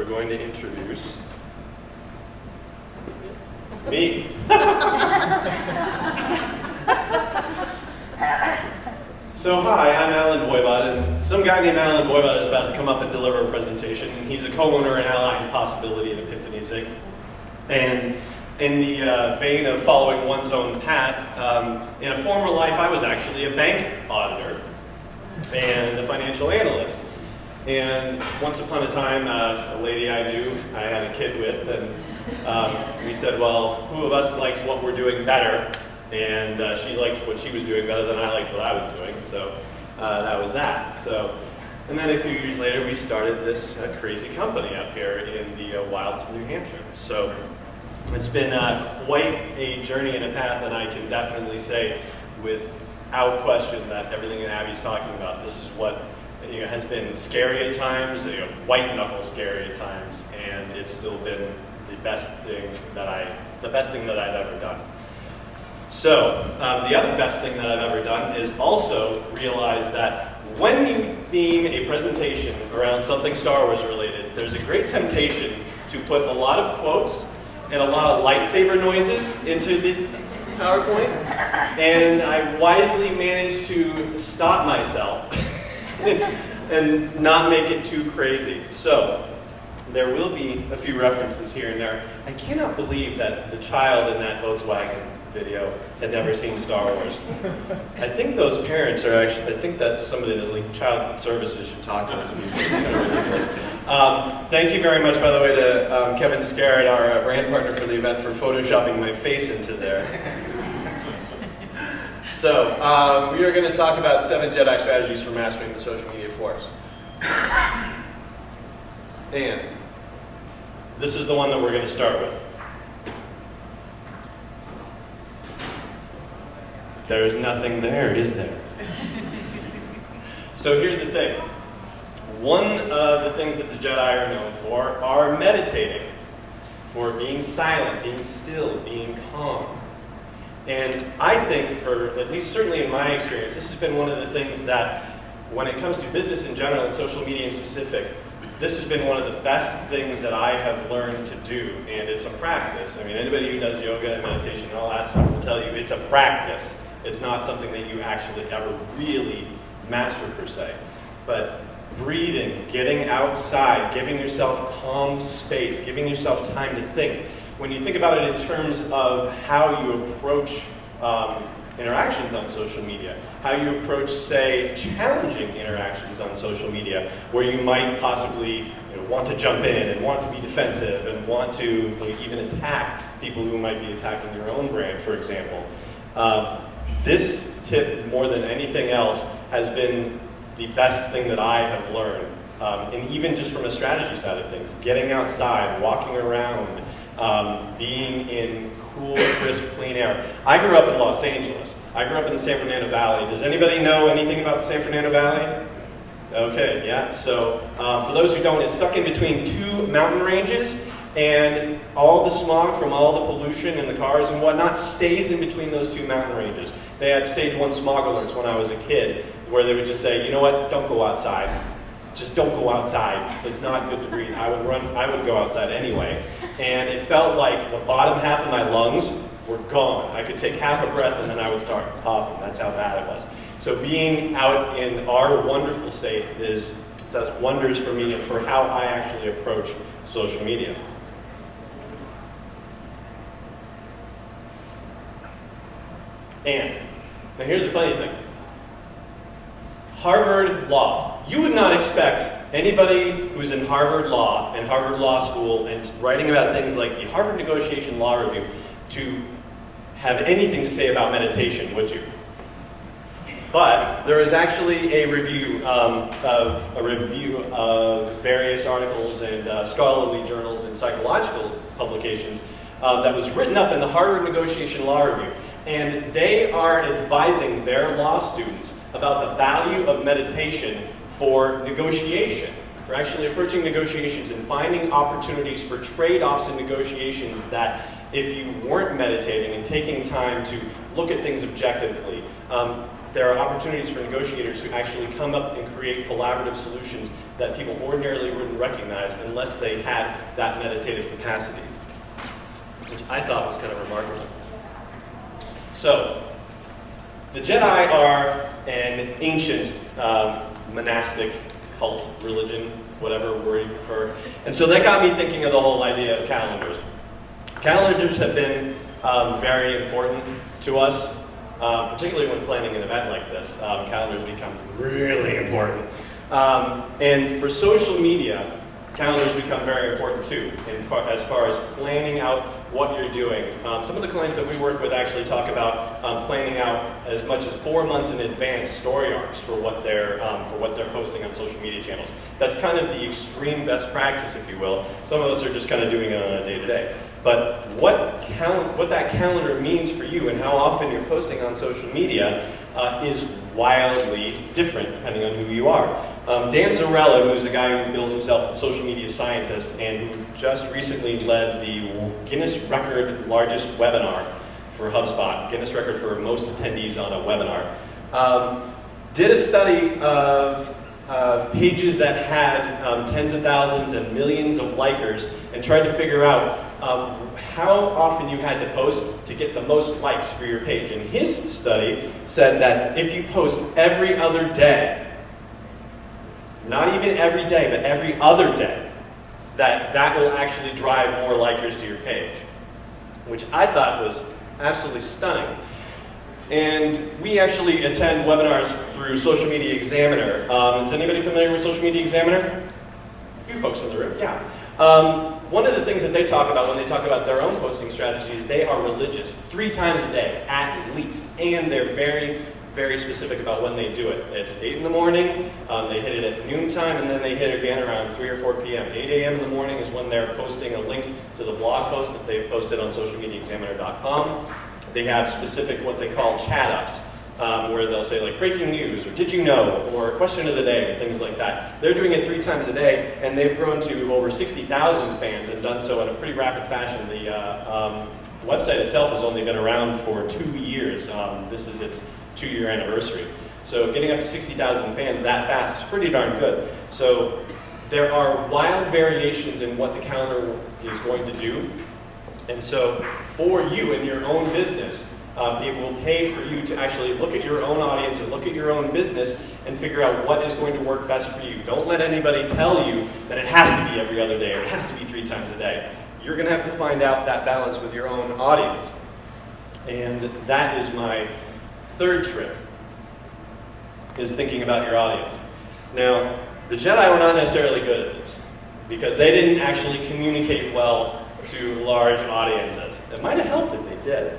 going to introduce me. So hi, I'm Alan Voivod, and some guy named Alan Voivod is about to come up and deliver a presentation. He's a co-owner and ally in Possibility at Epiphanies. And in the vein of following one's own path, in a former life I was actually a bank auditor and a financial analyst. And once upon a time, a lady I knew I had a kid with, and we said, well, who of us likes what we're doing better? And she liked what she was doing better than I liked what I was doing, so that was that. And then a few years later, we started this crazy company up here in the wilds of New Hampshire. So it's been quite a journey and a path, and I can definitely say without question that everything that Abby's talking about, this is what has been scary at times, white knuckle scary at times, and it's still been the best thing that I've ever done. So the other best thing that I've ever done is also realize that when you theme a presentation around something Star Wars related, there's a great temptation to put a lot of quotes and a lot of lightsaber noises into the PowerPoint, and I wisely managed to stop myself and not make it too crazy. So there will be a few references here and there. I cannot believe that the child in that Volkswagen video had never seen Star Wars. I think those parents are actually, I think that's somebody that like child services should talk to. It's kind of ridiculous. Thank you very much, by the way, to Kevin Scarrett, our brand partner for the event, for photoshopping my face into there. So, we are going to talk about 7 Jedi strategies for mastering the social media force. And this is the one that we're going to start with. There's nothing there, is there? So here's the thing. One of the things that the Jedi are known for are meditating, for being silent, being still, being calm. And I think, for at least certainly in my experience, this has been one of the things that, when it comes to business in general and social media in specific, this has been one of the best things that I have learned to do, and it's a practice. I mean, anybody who does yoga and meditation and all that stuff will tell you it's a practice. It's not something that you actually ever really master per se. But breathing, getting outside, giving yourself calm space, giving yourself time to think. When you think about it in terms of how you approach interactions on social media, how you approach, say, challenging interactions on social media, where you might possibly want to jump in and want to be defensive and want to even attack people who might be attacking your own brand, for example. This tip, more than anything else, has been the best thing that I have learned. And even just from a strategy side of things, getting outside, walking around, being in cool, crisp, clean air. I grew up in Los Angeles. I grew up in the San Fernando Valley. Does anybody know anything about the San Fernando Valley? Okay, yeah. So for those who don't, it's stuck in between 2 mountain ranges, and all the smog from all the pollution and the cars and whatnot stays in between those 2 mountain ranges. They had stage 1 smog alerts when I was a kid, where they would just say, you know what, don't go outside. Just don't go outside. It's not good to breathe. I would go outside anyway. And it felt like the bottom half of my lungs were gone. I could take half a breath and then I would start coughing. That's how bad it was. So being out in our wonderful state does wonders for me and for how I actually approach social media. And now here's the funny thing. Harvard Law. You would not expect anybody who's in Harvard Law and Harvard Law School and writing about things like the Harvard Negotiation Law Review to have anything to say about meditation, would you? But there is actually a review of various articles and scholarly journals and psychological publications that was written up in the Harvard Negotiation Law Review. And they are advising their law students about the value of meditation for negotiation, for actually approaching negotiations and finding opportunities for trade-offs in negotiations that if you weren't meditating and taking time to look at things objectively, there are opportunities for negotiators to actually come up and create collaborative solutions that people ordinarily wouldn't recognize unless they had that meditative capacity, which I thought was kind of remarkable. So, the Jedi are an ancient monastic cult, religion, whatever word you prefer. And so that got me thinking of the whole idea of calendars. Calendars have been very important to us, particularly when planning an event like this. Calendars become really important. And for social media, calendars become very important too, as far as planning out what you're doing. Some of the clients that we work with actually talk about planning out as much as 4 months in advance story arcs for what they're posting on social media channels. That's kind of the extreme best practice, if you will. Some of us are just kind of doing it on a day-to-day. But what that calendar means for you and how often you're posting on social media is wildly different depending on who you are. Dan Zarella, who's a guy who bills himself as a social media scientist and who just recently led the Guinness record largest webinar for HubSpot, Guinness record for most attendees on a webinar, did a study of pages that had tens of thousands and millions of likers and tried to figure out how often you had to post to get the most likes for your page. And his study said that if you post every other day, not even every day, but every other day, that will actually drive more likers to your page, which I thought was absolutely stunning. And we actually attend webinars through Social Media Examiner. Is anybody familiar with Social Media Examiner? A few folks in the room, yeah. One of the things that they talk about when they talk about their own posting strategies, they are religious 3 times a day, at least. And they're very, very specific about when they do it. It's 8 in the morning, they hit it at noontime, and then they hit it again around 3 or 4 p.m. 8 a.m. in the morning is when they're posting a link to the blog post that they've posted on socialmediaexaminer.com. They have specific, what they call chat-ups, where they'll say like breaking news, or did you know, or question of the day, or things like that. They're doing it 3 times a day, and they've grown to over 60,000 fans and done so in a pretty rapid fashion. The website itself has only been around for 2 years. This is its 2-year anniversary. So getting up to 60,000 fans that fast is pretty darn good. So there are wild variations in what the calendar is going to do. And so for you in your own business, it will pay for you to actually look at your own audience and look at your own business and figure out what is going to work best for you. Don't let anybody tell you that it has to be every other day or it has to be 3 times a day. You're going to have to find out that balance with your own audience. And that is my 3rd trick, is thinking about your audience. Now, the Jedi were not necessarily good at this because they didn't actually communicate well to large audiences. It might have helped if they did.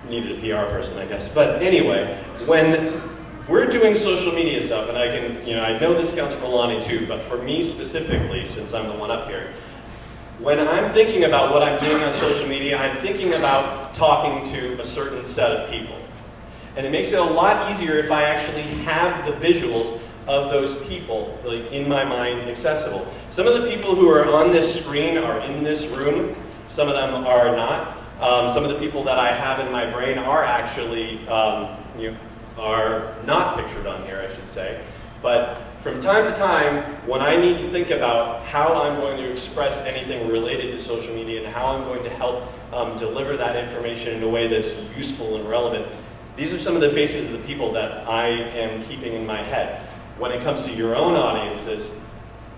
Needed a PR person, I guess. But anyway, when we're doing social media stuff, and I know this counts for Lonnie too, but for me specifically, since I'm the one up here, when I'm thinking about what I'm doing on social media, I'm thinking about talking to a certain set of people. And it makes it a lot easier if I actually have the visuals of those people like, in my mind accessible. Some of the people who are on this screen are in this room. Some of them are not. Some of the people that I have in my brain are actually, are not pictured on here, I should say. But from time to time, when I need to think about how I'm going to express anything related to social media and how I'm going to help deliver that information in a way that's useful and relevant, these are some of the faces of the people that I am keeping in my head. When it comes to your own audiences,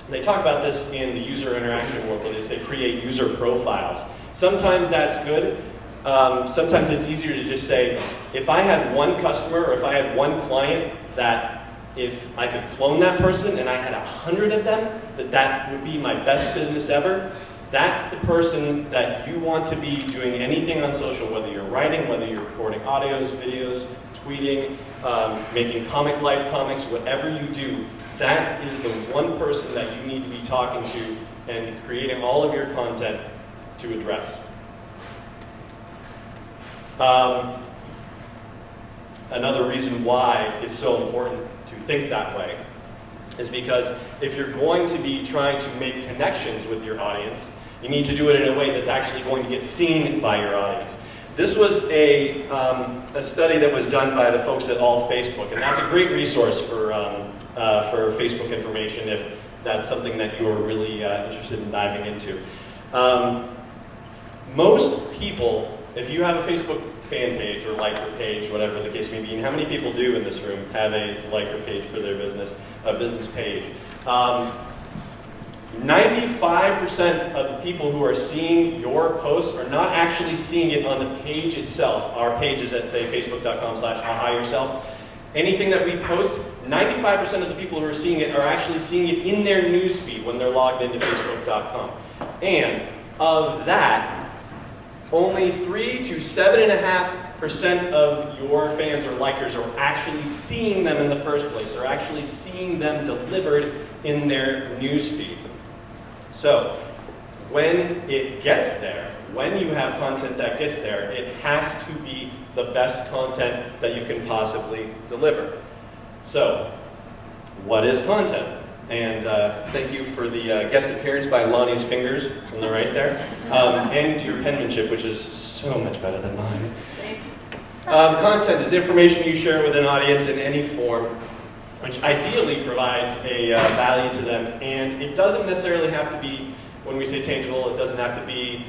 they talk about this in the user interaction world where they say create user profiles. Sometimes that's good. Sometimes it's easier to just say, if I had one customer or if I had one client that if I could clone that person and I had 100 of them, that would be my best business ever. That's the person that you want to be doing anything on social, whether you're writing, whether you're recording audios, videos, tweeting, making comic life comics, whatever you do, that is the one person that you need to be talking to and creating all of your content to address. Another reason why it's so important to think that way is because if you're going to be trying to make connections with your audience, you need to do it in a way that's actually going to get seen by your audience. This was a study that was done by the folks at All Facebook, and that's a great resource for Facebook information if that's something that you're really interested in diving into. Most people, if you have a Facebook fan page or liker page, whatever the case may be, and how many people do in this room have a liker page for their business, a business page? 95% of the people who are seeing your posts are not actually seeing it on the page itself. Our page is at, say, facebook.com/ahayourself. Anything that we post, 95% of the people who are seeing it are actually seeing it in their newsfeed when they're logged into facebook.com. And of that, only 3 to 7.5% of your fans or likers are actually seeing them in the first place, or actually seeing them delivered in their newsfeed. So, when it gets there, when you have content that gets there, it has to be the best content that you can possibly deliver. So, what is content? And thank you for the guest appearance by Lonnie's fingers on the right there, and your penmanship, which is so much better than mine. Content is information you share with an audience in any form, which ideally provides a value to them, and it doesn't necessarily have to be, when we say tangible, it doesn't have to be,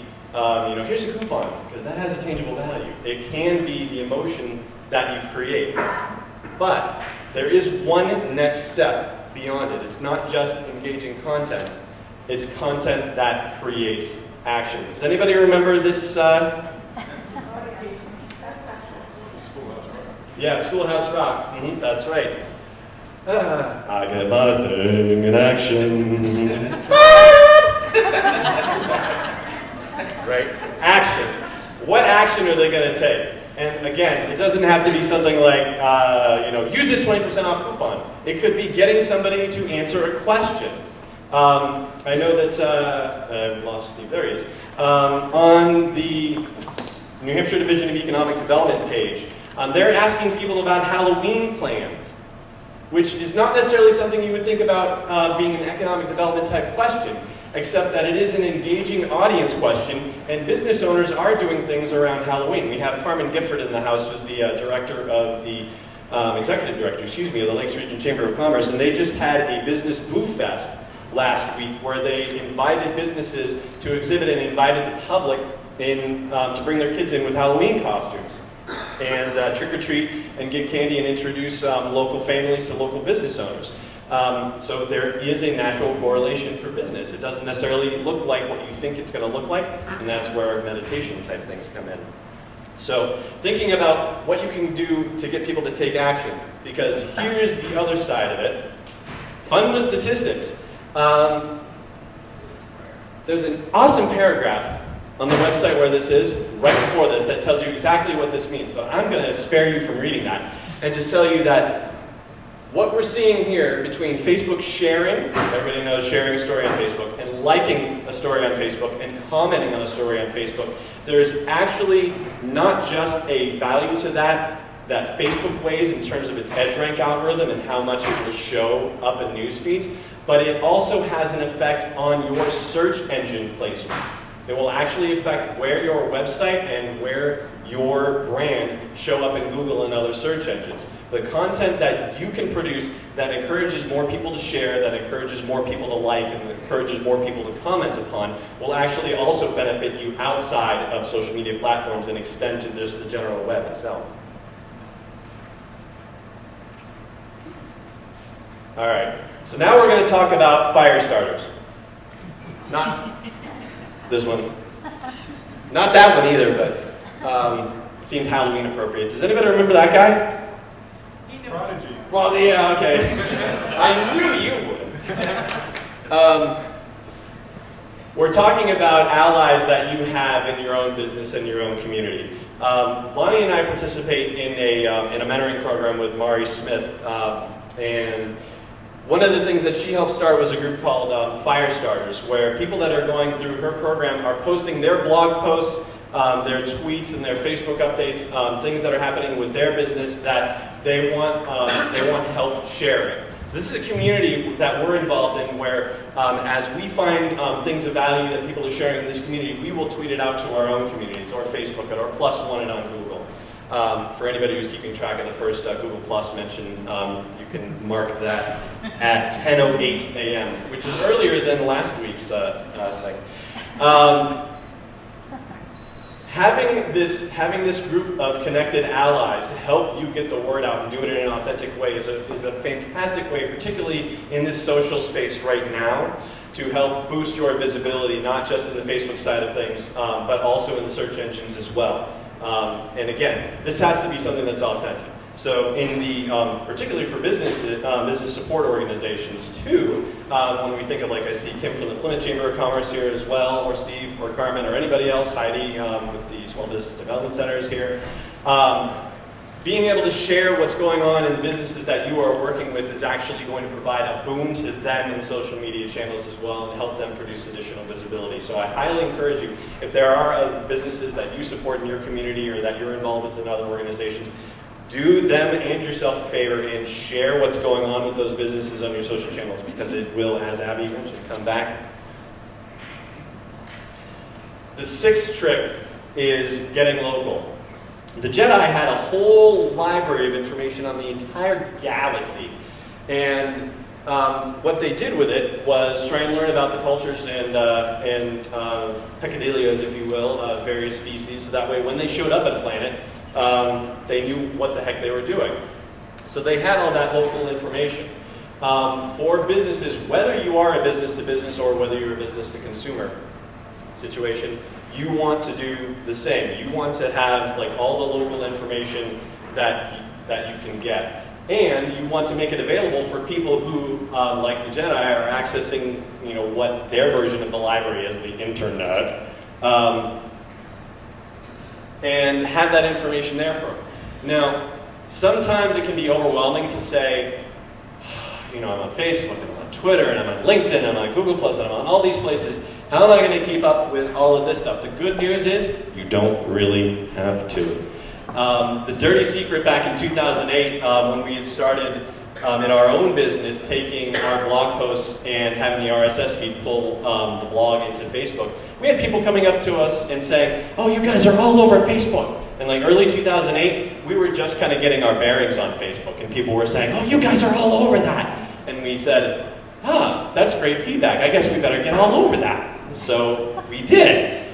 here's a coupon, because that has a tangible value. It can be the emotion that you create. But there is one next step beyond it. It's not just engaging content, it's content that creates action. Does anybody remember this? Yeah, Schoolhouse Rock. That's right. I get my thing in action. Right? Action. What action are they going to take? And again, it doesn't have to be something like, use this 20% off coupon. It could be getting somebody to answer a question. I know that, I've lost Steve, there he is. On the New Hampshire Division of Economic Development page, they're asking people about Halloween plans, which is not necessarily something you would think about being an economic development type question, except that it is an engaging audience question, and business owners are doing things around Halloween. We have Carmen Gifford in the house, who's the director of the, executive director, of the Lakes Region Chamber of Commerce, and they just had a business boo fest last week where they invited businesses to exhibit and invited the public in to bring their kids in with Halloween costumes and trick or treat and get candy and introduce local families to local business owners. So there is a natural correlation for business. It doesn't necessarily look like what you think it's going to look like, and that's where meditation type things come in. So thinking about what you can do to get people to take action, because here's the other side of it. Fun with statistics. There's an awesome paragraph on the website where this is, right before this, that tells you exactly what this means. But I'm going to spare you from reading that and just tell you that what we're seeing here between Facebook sharing, everybody knows sharing a story on Facebook, and liking a story on Facebook, and commenting on a story on Facebook, there's actually not just a value to that Facebook weighs in terms of its EdgeRank algorithm and how much it will show up in news feeds, but it also has an effect on your search engine placement. It will actually affect where your website and where your brand show up in Google and other search engines. The content that you can produce that encourages more people to share, that encourages more people to like, and encourages more people to comment upon will actually also benefit you outside of social media platforms and extend to just the general web itself. All right, so now we're going to talk about fire starters. Not this one. Not that one either, but seemed Halloween appropriate. Does anybody remember that guy? Prodigy. Well, yeah, okay. I knew you would. We're talking about allies that you have in your own business and your own community. Lonnie and I participate in a mentoring program with Mari Smith, and one of the things that she helped start was a group called Fire Starters, where people that are going through her program are posting their blog posts, their tweets, and their Facebook updates, things that are happening with their business that they want help sharing. So this is a community that we're involved in where as we find things of value that people are sharing in this community, we will tweet it out to our own communities, or Facebook it, or +1 it on Google. For anybody who's keeping track of the first Google Plus mention, you can mark that at 10:08 a.m., which is earlier than last week's thing. Having this group of connected allies to help you get the word out and do it in an authentic way is a fantastic way, particularly in this social space right now, to help boost your visibility, not just in the Facebook side of things, but also in the search engines as well. And again, this has to be something that's authentic. So in the, particularly for business support organizations too, when we think of, like I see Kim from the Plymouth Chamber of Commerce here as well, or Steve, or Carmen, or anybody else, Heidi with the Small Business Development Centers here, being able to share what's going on in the businesses that you are working with is actually going to provide a boom to them in social media channels as well and help them produce additional visibility. So I highly encourage you, if there are businesses that you support in your community or that you're involved with in other organizations, do them and yourself a favor and share what's going on with those businesses on your social channels, because it will, as Abby mentioned, come back. The sixth trick is getting local. The Jedi had a whole library of information on the entire galaxy, and what they did with it was try and learn about the cultures and peccadillos, if you will, of various species, so that way when they showed up at a planet, they knew what the heck they were doing. So they had all that local information. For businesses, whether you are a business-to-business or whether you're a business-to-consumer situation, you want to do the same. You want to have like all the local information that you can get. And you want to make it available for people who, like the Jedi, are accessing, what their version of the library is, the internet. And have that information there for them. Now, sometimes it can be overwhelming to say, I'm on Facebook, and I'm on Twitter, and I'm on LinkedIn, and I'm on Google+, and I'm on all these places. How am I going to keep up with all of this stuff? The good news is, you don't really have to. The dirty secret back in 2008, when we had started in our own business, taking our blog posts and having the RSS feed pull the blog into Facebook, we had people coming up to us and saying, "Oh, you guys are all over Facebook." And like early 2008, we were just kind of getting our bearings on Facebook, and people were saying, "Oh, you guys are all over that." And we said, that's great feedback. I guess we better get all over that. So we did.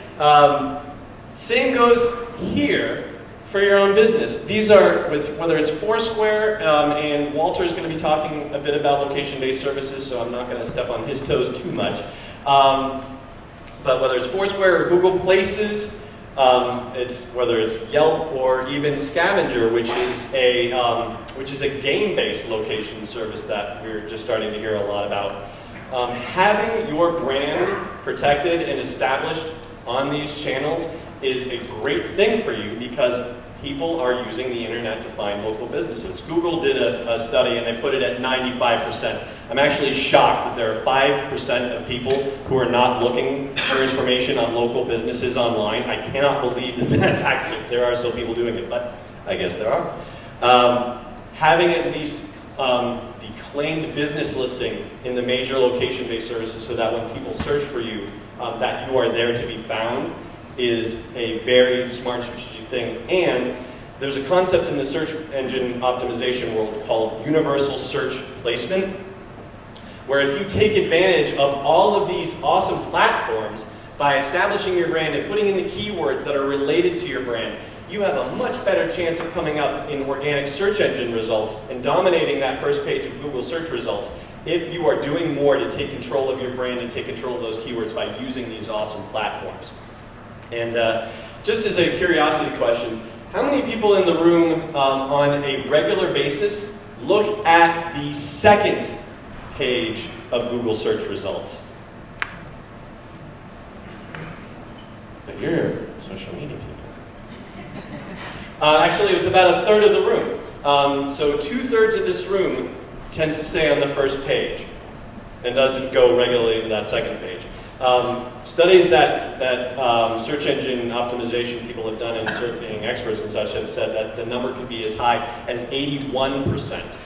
Same goes here for your own business. These are, whether it's Foursquare, and Walter is going to be talking a bit about location-based services, so I'm not going to step on his toes too much. But whether it's Foursquare or Google Places, whether it's Yelp or even Scavenger, which is a game-based location service that we're just starting to hear a lot about. Having your brand protected and established on these channels is a great thing for you, because people are using the internet to find local businesses. Google did a study and they put it at 95%. I'm actually shocked that there are 5% of people who are not looking for information on local businesses online. I cannot believe that that's accurate. There are still people doing it, but I guess there are. Having at least the claimed business listing in the major location-based services, so that when people search for you, that you are there to be found, is a very smart strategic thing. And there's a concept in the search engine optimization world called universal search placement, where if you take advantage of all of these awesome platforms by establishing your brand and putting in the keywords that are related to your brand, you have a much better chance of coming up in organic search engine results and dominating that first page of Google search results if you are doing more to take control of your brand and take control of those keywords by using these awesome platforms. And just as a curiosity question, how many people in the room on a regular basis look at the second page of Google search results? But you're social media people. Actually, it was about a third of the room. So 2/3 of this room tends to stay on the first page and doesn't go regularly to that second page. Studies that search engine optimization people have done, and being experts and such, have said that the number could be as high as 81%.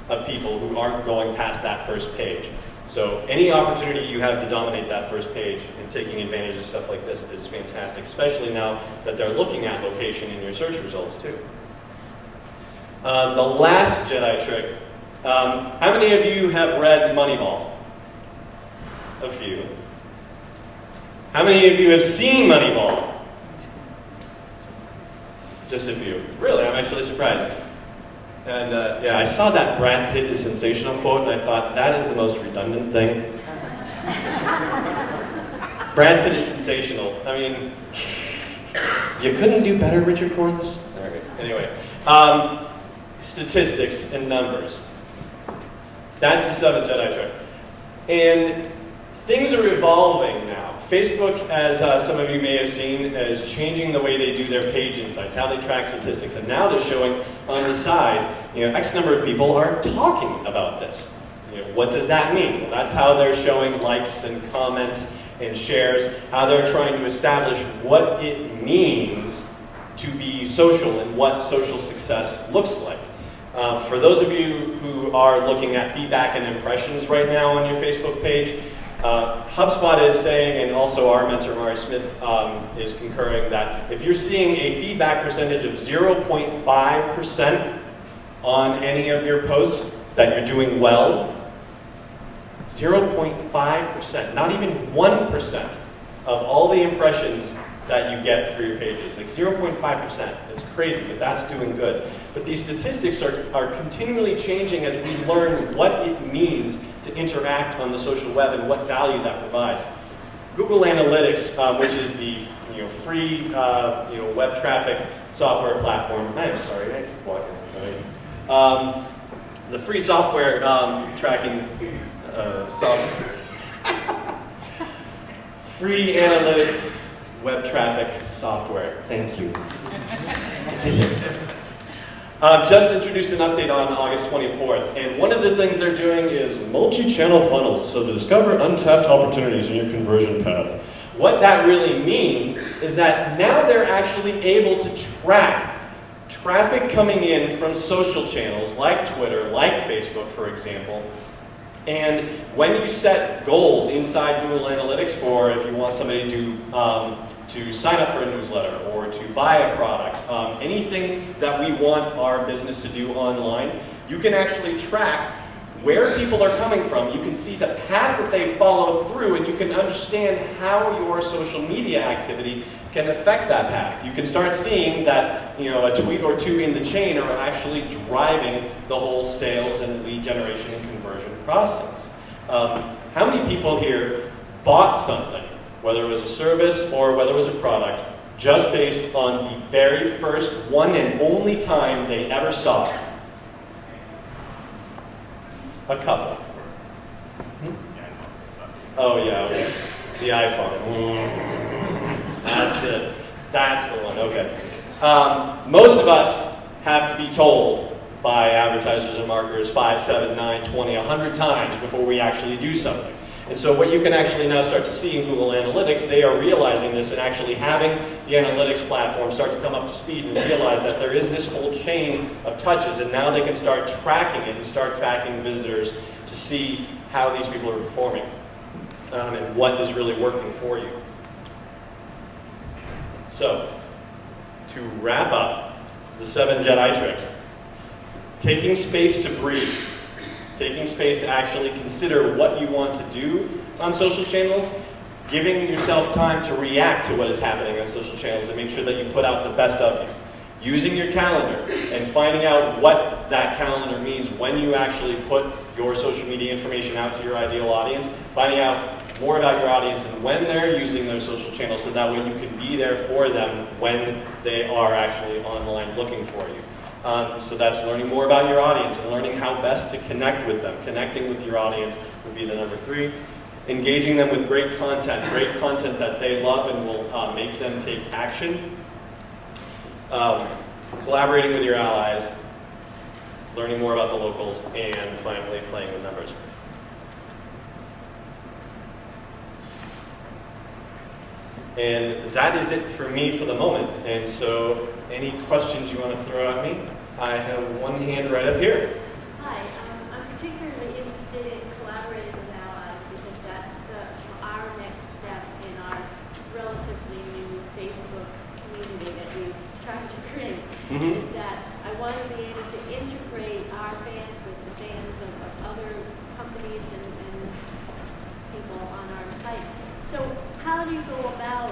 of people who aren't going past that first page. So any opportunity you have to dominate that first page and taking advantage of stuff like this is fantastic, especially now that they're looking at location in your search results too. The last Jedi trick. How many of you have read Moneyball? A few. How many of you have seen Moneyball? Just a few. Really, I'm actually surprised. And yeah, I saw that Brad Pitt is sensational quote, and I thought, that is the most redundant thing. Brad Pitt is sensational. I mean, you couldn't do better, Richard Corliss? All right. Anyway, statistics and numbers. That's the seventh Jedi trick. And things are evolving now. Facebook, as some of you may have seen, is changing the way they do their page insights, how they track statistics. And now they're showing on the side, X number of people are talking about this. What does that mean? Well, that's how they're showing likes and comments and shares, how they're trying to establish what it means to be social and what social success looks like. For those of you who are looking at feedback and impressions right now on your Facebook page, HubSpot is saying, and also our mentor Mari Smith is concurring, that if you're seeing a feedback percentage of 0.5% on any of your posts, that you're doing well. 0.5%, not even 1% of all the impressions that you get for your pages, like 0.5%. It's crazy, but that's doing good. But these statistics are continually changing as we learn what it means to interact on the social web and what value that provides. Google Analytics, which is the free web traffic software platform. I'm sorry, I keep walking. The free software tracking software. Free analytics web traffic software. Thank you. Just introduced an update on August 24th, and one of the things they're doing is multi-channel funnels, so to discover untapped opportunities in your conversion path. What that really means is that now they're actually able to track traffic coming in from social channels like Twitter, like Facebook, for example. And when you set goals inside Google Analytics for if you want somebody to sign up for a newsletter or to buy a product, anything that we want our business to do online, you can actually track where people are coming from. You can see the path that they follow through, and you can understand how your social media activity can affect that path. You can start seeing that a tweet or two in the chain are actually driving the whole sales and lead generation and conversion process. How many people here bought something, whether it was a service or whether it was a product, just based on the very first one and only time they ever saw it? A couple. Oh yeah, the iPhone. That's the one, okay. Most of us have to be told by advertisers and marketers 5, 7, 9, 20, 100 times before we actually do something. And so what you can actually now start to see in Google Analytics, they are realizing this and actually having the analytics platform start to come up to speed and realize that there is this whole chain of touches, and now they can start tracking it and start tracking visitors to see how these people are performing and what is really working for you. So, to wrap up the 7 Jedi tricks, taking space to breathe, taking space to actually consider what you want to do on social channels, giving yourself time to react to what is happening on social channels and make sure that you put out the best of you. Using your calendar and finding out what that calendar means when you actually put your social media information out to your ideal audience, finding out more about your audience and when they're using their social channels, so that way you can be there for them when they are actually online looking for you. So that's learning more about your audience and learning how best to connect with them. Connecting with your audience would be the number 3. Engaging them with great content that they love and will make them take action. Collaborating with your allies, learning more about the locals, and finally playing with numbers. And that is it for me for the moment. And so, any questions you want to throw at me? I have one hand right up here. Hi. Mhm. is that I want to be able to integrate our fans with the fans of other companies and people on our sites. So how do you go about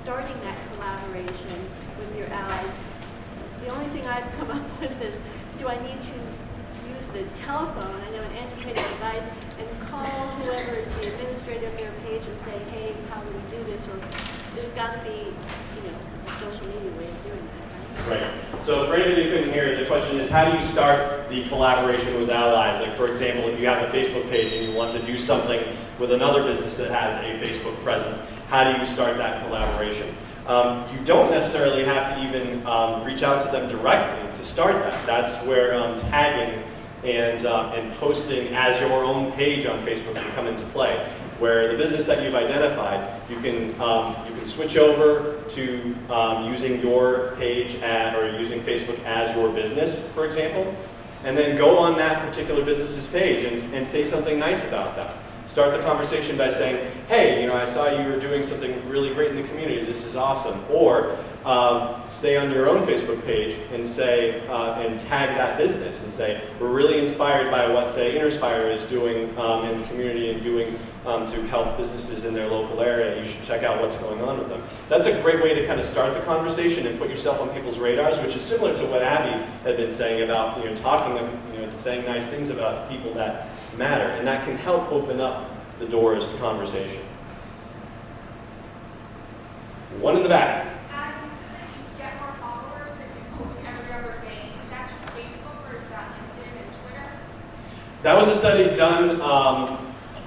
starting that collaboration with your allies? The only thing I've come up with is, do I need to use the telephone, I know an antiquated device, and call whoever is the administrator of their page and say, hey, how do we do this? Or there's got to be, a social media way of doing that, right? Right. So for anybody who couldn't hear, the question is, how do you start the collaboration with allies? Like, for example, if you have a Facebook page and you want to do something with another business that has a Facebook presence, how do you start that collaboration? You don't necessarily have to even reach out to them directly to start that. That's where tagging and posting as your own page on Facebook can come into play. Where the business that you've identified, you can switch over to using your page or using Facebook as your business, for example, and then go on that particular business's page and say something nice about them. Start the conversation by saying, hey, I saw you were doing something really great in the community. This is awesome. Or stay on your own Facebook page and say, and tag that business and say, we're really inspired by what, say, Interspire is doing in the community and doing to help businesses in their local area. You should check out what's going on with them. That's a great way to kind of start the conversation and put yourself on people's radars, which is similar to what Abby had been saying about, saying nice things about people that matter, and that can help open up the doors to conversation. One in the back. You said that you get more followers if you post every other day. Is that just Facebook or is that LinkedIn and Twitter? That was a study done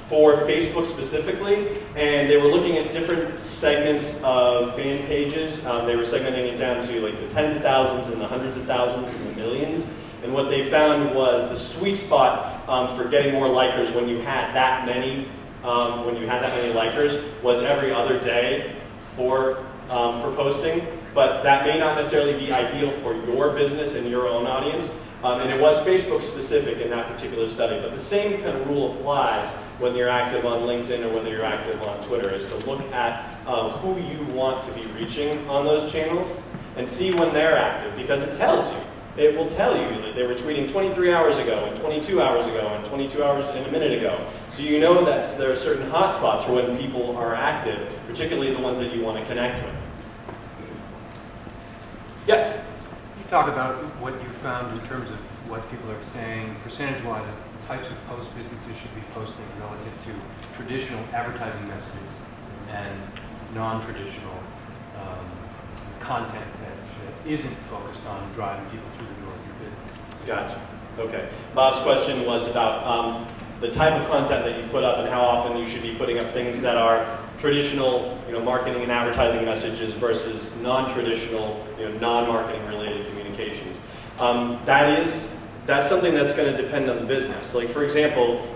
for Facebook specifically, and they were looking at different segments of fan pages. They were segmenting it down to like the tens of thousands and the hundreds of thousands and the millions. And what they found was the sweet spot for getting more likers when you had that many likers was every other day for posting. But that may not necessarily be ideal for your business and your own audience. And it was Facebook specific in that particular study. But the same kind of rule applies whether you're active on LinkedIn or whether you're active on Twitter, is to look at who you want to be reaching on those channels and see when they're active, because it tells you. It will tell you that they were tweeting 23 hours ago and 22 hours ago and 22 hours and a minute ago. So you know that there are certain hotspots for when people are active, particularly the ones that you want to connect with. Yes? You talk about what you found in terms of what people are saying, percentage-wise, of types of posts businesses should be posting relative to traditional advertising messages and non-traditional content that isn't focused on driving people through the door of your business. Gotcha. Okay. Bob's question was about the type of content that you put up and how often you should be putting up things that are traditional, marketing and advertising messages versus non-traditional, non-marketing related communications. That's something that's going to depend on the business. Like, for example,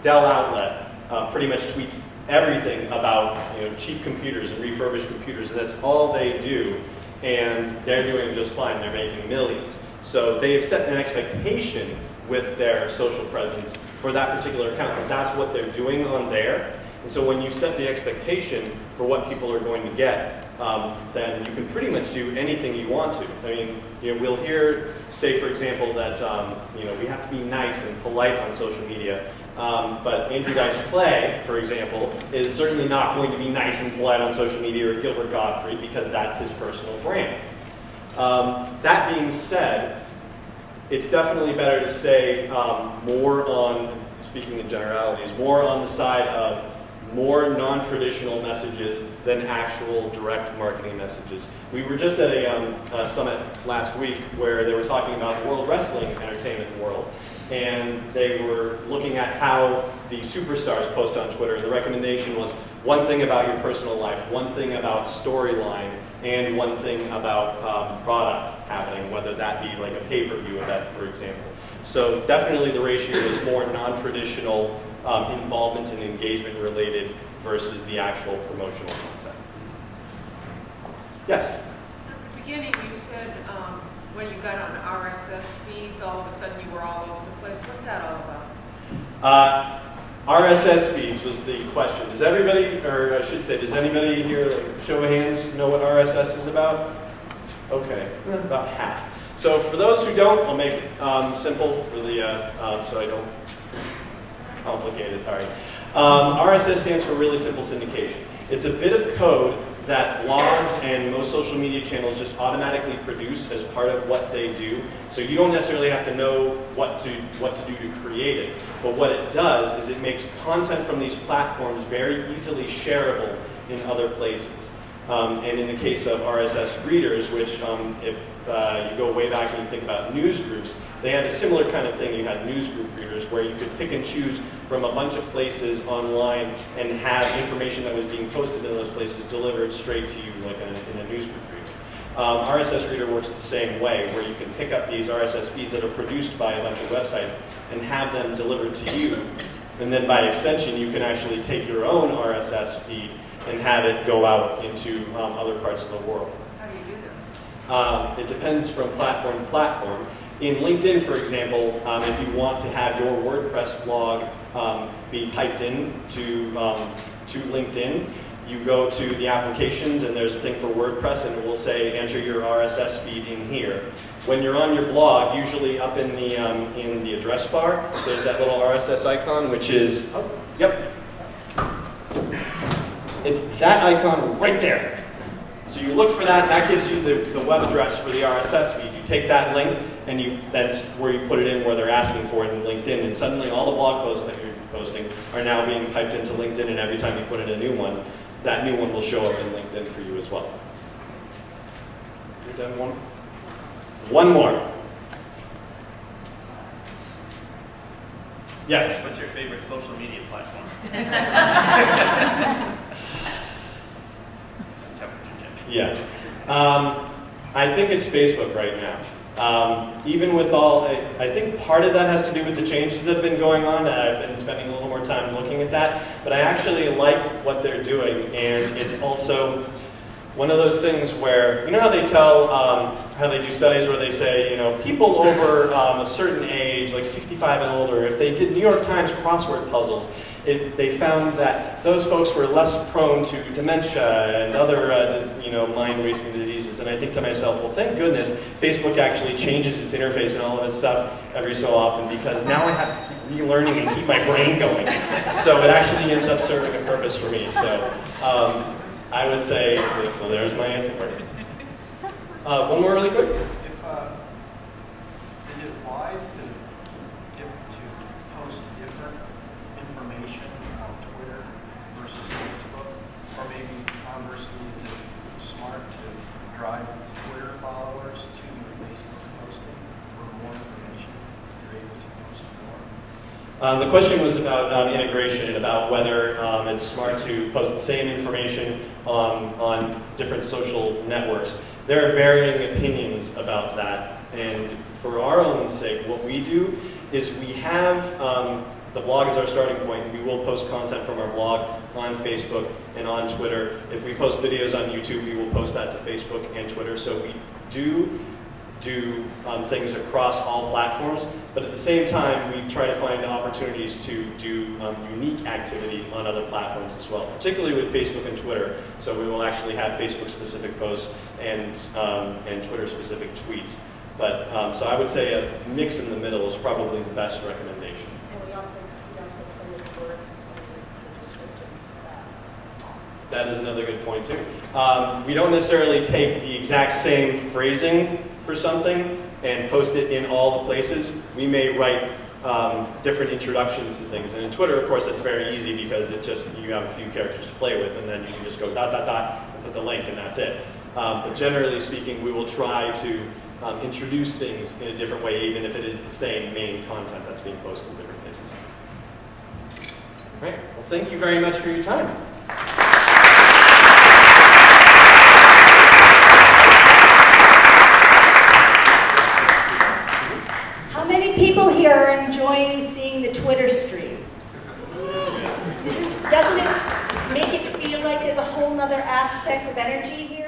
Dell Outlet pretty much tweets everything about cheap computers and refurbished computers, and that's all they do, and they're doing just fine. They're making millions. So they've set an expectation with their social presence for that particular account. That's what they're doing on there. And so when you set the expectation for what people are going to get, then you can pretty much do anything you want to. I mean, we'll hear, say for example, that we have to be nice and polite on social media. But Andrew Dice Clay, for example, is certainly not going to be nice and polite on social media, or Gilbert Gottfried, because that's his personal brand. That being said, it's definitely better to say more on, speaking in generalities, more on the side of more non-traditional messages than actual direct marketing messages. We were just at a summit last week where they were talking about the World Wrestling Entertainment world. And they were looking at how the superstars post on Twitter. And the recommendation was one thing about your personal life, one thing about storyline, and one thing about product happening, whether that be like a pay-per-view event, for example. So definitely the ratio is more non-traditional involvement and engagement related versus the actual promotional content. Yes? At the beginning you said when you got on RSS feeds, all of a sudden you were all over the place. What's that all about? RSS feeds was the question. Does everybody, or I should say, does anybody here, like, show of hands, know what RSS is about? Okay, about half. So for those who don't, I'll make it simple for the so I don't complicate it. Sorry. RSS stands for really simple syndication. It's a bit of code that blogs and most social media channels just automatically produce as part of what they do. So you don't necessarily have to know what to do to create it. But what it does is it makes content from these platforms very easily shareable in other places. And in the case of RSS readers, which if you go way back and you think about news groups, they had a similar kind of thing. You had news group readers where you could pick and choose from a bunch of places online and have information that was being posted in those places delivered straight to you like in a news group reader. RSS Reader works the same way, where you can pick up these RSS feeds that are produced by a bunch of websites and have them delivered to you. And then by extension, you can actually take your own RSS feed and have it go out into other parts of the world. How do you do that? It depends from platform to platform. In LinkedIn, for example, if you want to have your WordPress blog be piped in to LinkedIn, you go to the applications and there's a thing for WordPress and it will say enter your RSS feed in here. When you're on your blog, usually up in the address bar, there's that little RSS icon, which is, oh, yep. It's that icon right there. So you look for that, and that gives you the web address for the RSS feed. You take that link, and that's where you put it in where they're asking for it in LinkedIn, and suddenly all the blog posts that you're posting are now being piped into LinkedIn, and every time you put in a new one, that new one will show up in LinkedIn for you as well. You're done one? One more. Yes? What's your favorite social media platform? Yeah. I think it's Facebook right now. Even with all, I think part of that has to do with the changes that have been going on. I've been spending a little more time looking at that. But I actually like what they're doing. And it's also one of those things where, you know how they tell, how they do studies where they say, you know, people over a certain age, like 65 and older, if they did New York Times crossword puzzles, they found that those folks were less prone to dementia and other mind-wasting diseases. And I think to myself, well, thank goodness Facebook actually changes its interface and all of its stuff every so often, because now I have to keep relearning and keep my brain going. So it actually ends up serving a purpose for me. So I would say, so there's my answer for it. One more really quick. Is it wise to post different information on Twitter versus Facebook? Or maybe conversely, is it smart to drive Twitter followers to your Facebook posting for more information? You're able to post more. The question was about integration and about whether it's smart to post the same information on different social networks. There are varying opinions about that, and for our own sake, what we do is we have the blog as our starting point, and we will post content from our blog on Facebook and on Twitter. If we post videos on YouTube, we will post that to Facebook and Twitter. So we do things across all platforms, but at the same time, we try to find opportunities to do unique activity on other platforms as well, particularly with Facebook and Twitter. So we will actually have Facebook-specific posts and Twitter-specific tweets. But so I would say a mix in the middle is probably the best recommendation. And we also play with words that descriptive. That is another good point too. We don't necessarily take the exact same phrasing for something and post it in all the places. We may write different introductions to things. And in Twitter, of course, it's very easy because you have a few characters to play with, and then you can just go ... and put the link, and that's it. But generally speaking, we will try to introduce things in a different way, even if it is the same main content that's being posted in different places. All right. Well, thank you very much for your time. How many people here are enjoying seeing the Twitter stream? Doesn't it make it feel like there's a whole other aspect of energy here?